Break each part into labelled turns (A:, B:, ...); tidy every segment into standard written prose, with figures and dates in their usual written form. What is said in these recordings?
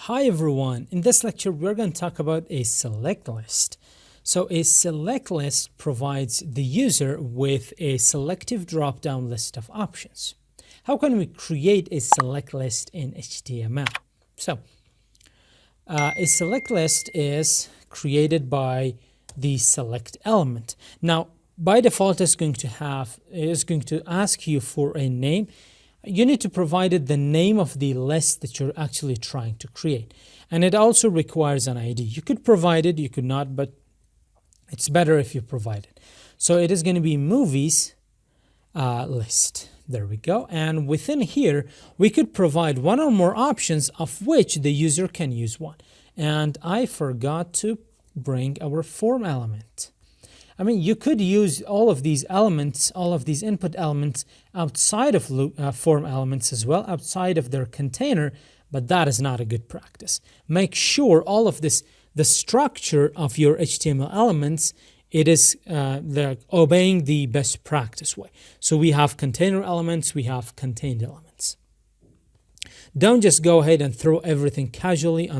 A: Hi everyone, in this lecture we're going to talk about a select list. So a select list provides the user with a selective drop-down list of options. How can we create a select list in HTML? So a select list is created by the select element. Now by default it's going to ask you for a name. You need to provide it the name of the list that you're actually trying to create. And it also requires an ID. You could provide it, you could not, but it's better if you provide it. So it is going to be movies list. There we go. And within here, we could provide one or more options of which the user can use one. And I forgot to bring our form element. I mean, you could use all of these elements, all of these input elements outside of form elements as well, outside of their container, but that is not a good practice. Make sure all of this, the structure of your HTML elements, it is obeying the best practice way. So we have container elements, we have contained elements. Don't just go ahead and throw everything casually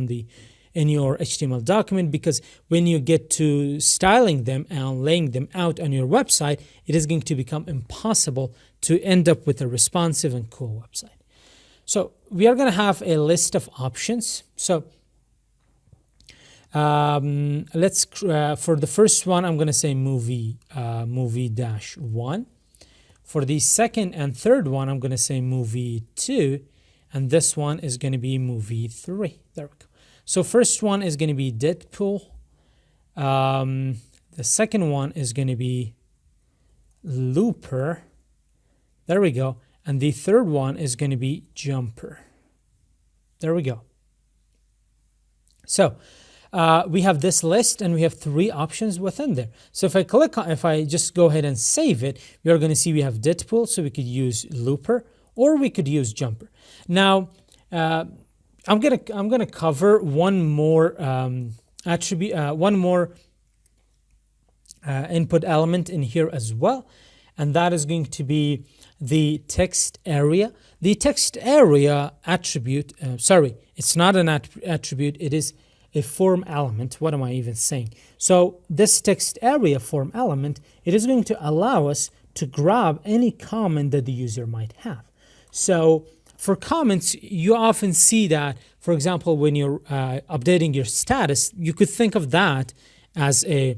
A: in your HTML document, because when you get to styling them and laying them out on your website, it is going to become impossible to end up with a responsive and cool website. So we are going to have a list of options. So let's for the first one, I'm going to say movie -1. For the second and third one, I'm going to say movie 2, and this one is going to be movie 3. There we go. So first one is going to be Deadpool. The second one is going to be Looper. There we go. And the third one is going to be Jumper. There we go. So we have this list and we have 3 options within there. So if I just go ahead and save it, we are going to see we have Deadpool, so we could use Looper or we could use Jumper. Now, I'm gonna cover one more attribute, one more input element in here as well, and that is going to be the text area. The text area attribute, sorry, it's not an attribute, it is a form element. What am I even saying? So this text area form element, it is going to allow us to grab any comment that the user might have. So for comments, you often see that, for example, when you're updating your status, you could think of that as a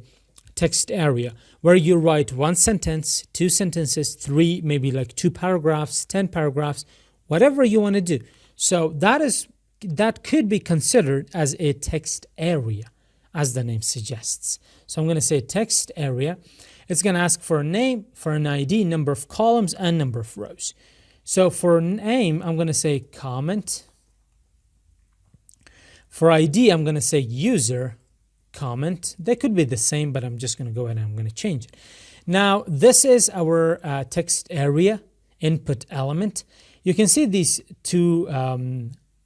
A: text area where you write 1 sentence, 2 sentences, 3, maybe like 2 paragraphs, 10 paragraphs, whatever you want to do. So that could be considered as a text area, as the name suggests. So I'm going to say text area. It's going to ask for a name, for an ID, number of columns, and number of rows. So for name, I'm going to say comment. For ID, I'm going to say user comment. They could be the same, but I'm just going to go ahead and I'm going to change it. Now, this is our text area input element. You can see these 2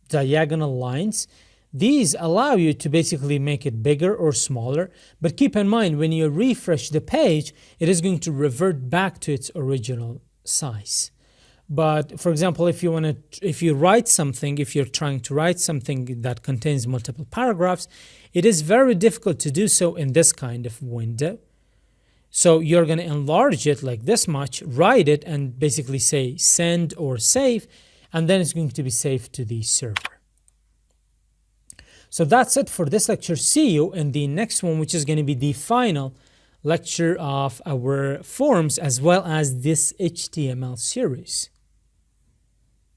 A: diagonal lines. These allow you to basically make it bigger or smaller, but keep in mind when you refresh the page, it is going to revert back to its original size. But for example, if you write something, if you're trying to write something that contains multiple paragraphs, it is very difficult to do so in this kind of window. So you're going to enlarge it like this much, write it, and basically say send or save, and then it's going to be saved to the server. So that's it for this lecture. See you in the next one, which is going to be the final lecture of our forms as well as this HTML series.